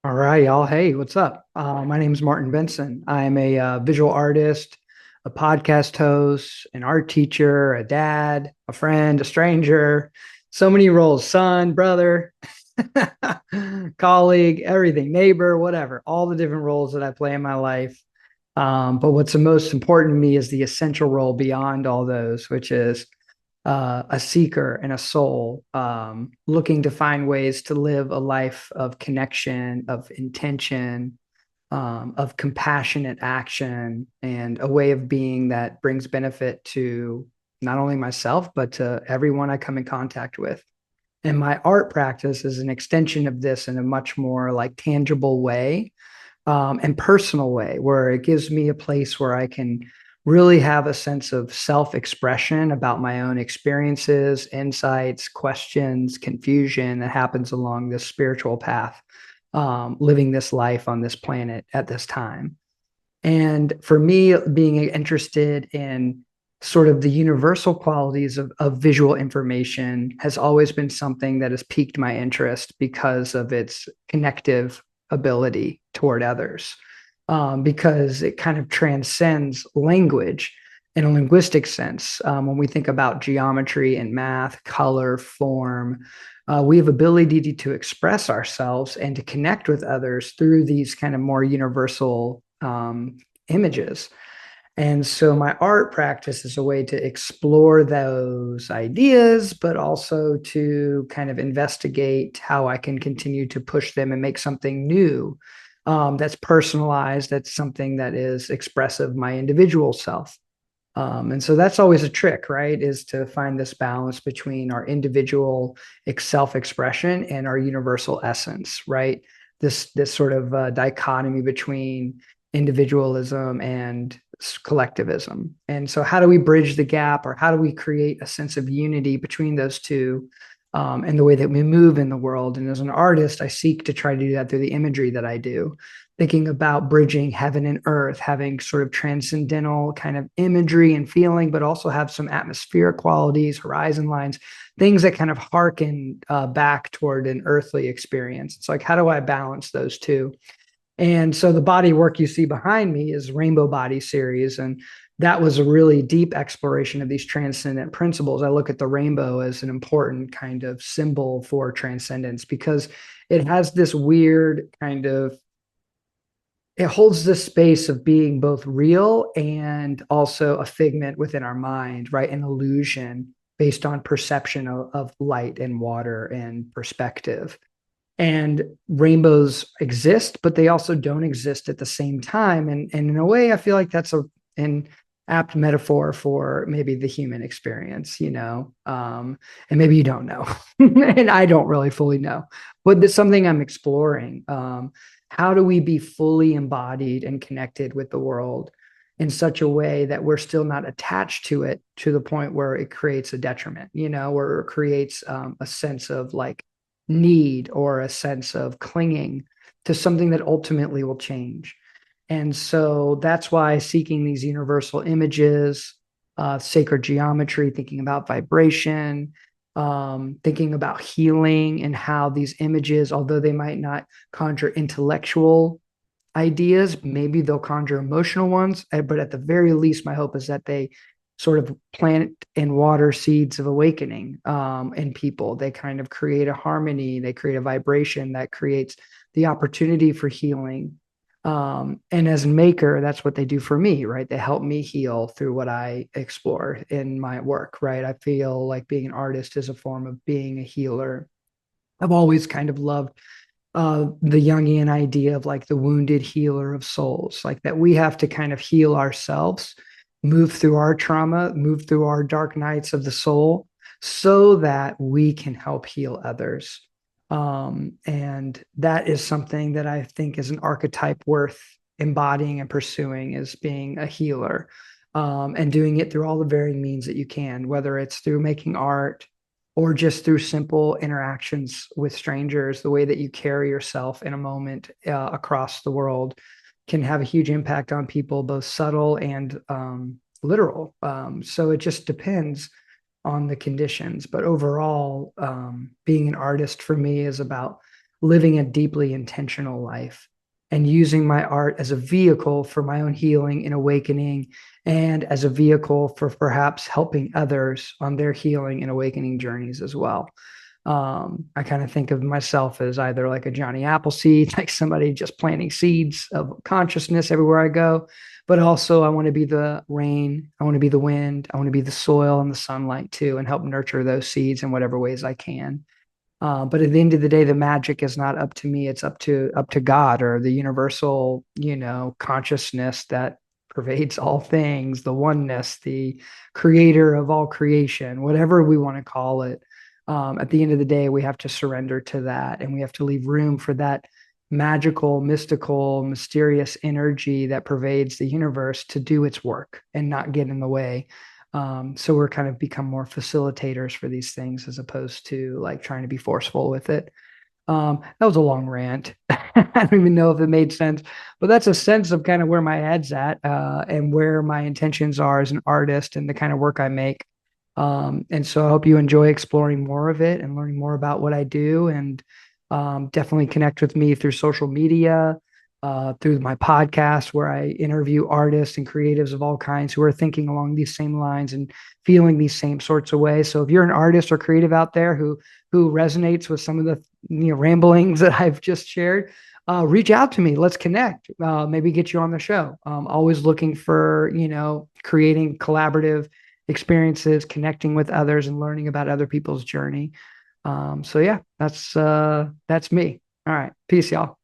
All right, y'all. Hey, what's up? My name is Martin Benson. I'm a visual artist, a podcast host, an art teacher, a dad, a friend, a stranger. So many roles: son, brother, colleague, everything, neighbor, whatever. All the different roles that I play in my life. But what's the most important to me is the essential role beyond all those, which is a seeker and a soul looking to find ways to live a life of connection, of intention, of compassionate action, and a way of being that brings benefit to not only myself, but to everyone I come in contact with. And my art practice is an extension of this in a much more like tangible way and personal way, where it gives me a place where I can really have a sense of self expression about my own experiences, insights, questions, confusion that happens along this spiritual path, living this life on this planet at this time. And for me, being interested in sort of the universal qualities of visual information has always been something that has piqued my interest because of its connective ability toward others, because it kind of transcends language in a linguistic sense. When we think about geometry and math, color, form, we have ability to express ourselves and to connect with others through these kind of more universal images. And so my art practice is a way to explore those ideas, but also to kind of investigate how I can continue to push them and make something new, that's personalized, that's something that is expressive of my individual self. And so that's always a trick, right? Is to find this balance between our individual self-expression and our universal essence, right? This sort of dichotomy between individualism and collectivism. And so, how do we bridge the gap, or how do we create a sense of unity between those two, and the way that we move in the world? And as an artist, I seek to try to do that through the imagery that I do, thinking about bridging heaven and earth, having sort of transcendental kind of imagery and feeling, but also have some atmospheric qualities, horizon lines, things that kind of harken back toward an earthly experience. It's like, how do I balance those two? And so the body work you see behind me is Rainbow Body series. And that was a really deep exploration of these transcendent principles. I look at the rainbow as an important kind of symbol for transcendence because it has this weird kind of, it holds this space of being both real and also a figment within our mind, right? An illusion based on perception of light and water and perspective. And rainbows exist, but they also don't exist at the same time. And in a way, I feel like that's an apt metaphor for maybe the human experience, and maybe you don't know. And I don't really fully know, but it's something I'm exploring. How do we be fully embodied and connected with the world in such a way that we're still not attached to it to the point where it creates a detriment, where it creates a sense of like need or a sense of clinging to something that ultimately will change. And so that's why seeking these universal images, sacred geometry, thinking about vibration, thinking about healing, and how these images, although they might not conjure intellectual ideas, maybe they'll conjure emotional ones. But at the very least, my hope is that they sort of plant and water seeds of awakening in people. They kind of create a harmony, they create a vibration that creates the opportunity for healing. And as a maker, that's what they do for me, right? They help me heal through what I explore in my work, right? I feel like being an artist is a form of being a healer. I've always kind of loved the Jungian idea of like the wounded healer of souls, like that we have to kind of heal ourselves, move through our trauma, move through our dark nights of the soul, so that we can help heal others. And that is something that I think is an archetype worth embodying and pursuing, is being a healer, and doing it through all the varying means that you can, whether it's through making art or just through simple interactions with strangers. The way that you carry yourself in a moment across the world can have a huge impact on people, both subtle and literal. So it just depends on the conditions. But overall, being an artist for me is about living a deeply intentional life and using my art as a vehicle for my own healing and awakening, and as a vehicle for perhaps helping others on their healing and awakening journeys as well. I kind of think of myself as either like a Johnny Appleseed, like somebody just planting seeds of consciousness everywhere I go, but also I want to be the rain, I want to be the wind, I want to be the soil and the sunlight too, and help nurture those seeds in whatever ways I can. But at the end of the day, the magic is not up to me. It's up to God, or the universal, consciousness that pervades all things, the oneness, the creator of all creation, whatever we want to call it. At the end of the day, we have to surrender to that, and we have to leave room for that magical, mystical, mysterious energy that pervades the universe to do its work and not get in the way. So we're kind of become more facilitators for these things as opposed to like trying to be forceful with it. That was a long rant. I don't even know if it made sense, but that's a sense of kind of where my head's at, and where my intentions are as an artist and the kind of work I make. And so I hope you enjoy exploring more of it and learning more about what I do. And definitely connect with me through social media, through my podcast, where I interview artists and creatives of all kinds who are thinking along these same lines and feeling these same sorts of ways. So if you're an artist or creative out there who resonates with some of the ramblings that I've just shared, reach out to me. Let's connect. Maybe get you on the show. Always looking for creating collaborative experiences, connecting with others, and learning about other people's journey. So yeah, that's me. All right, peace, y'all.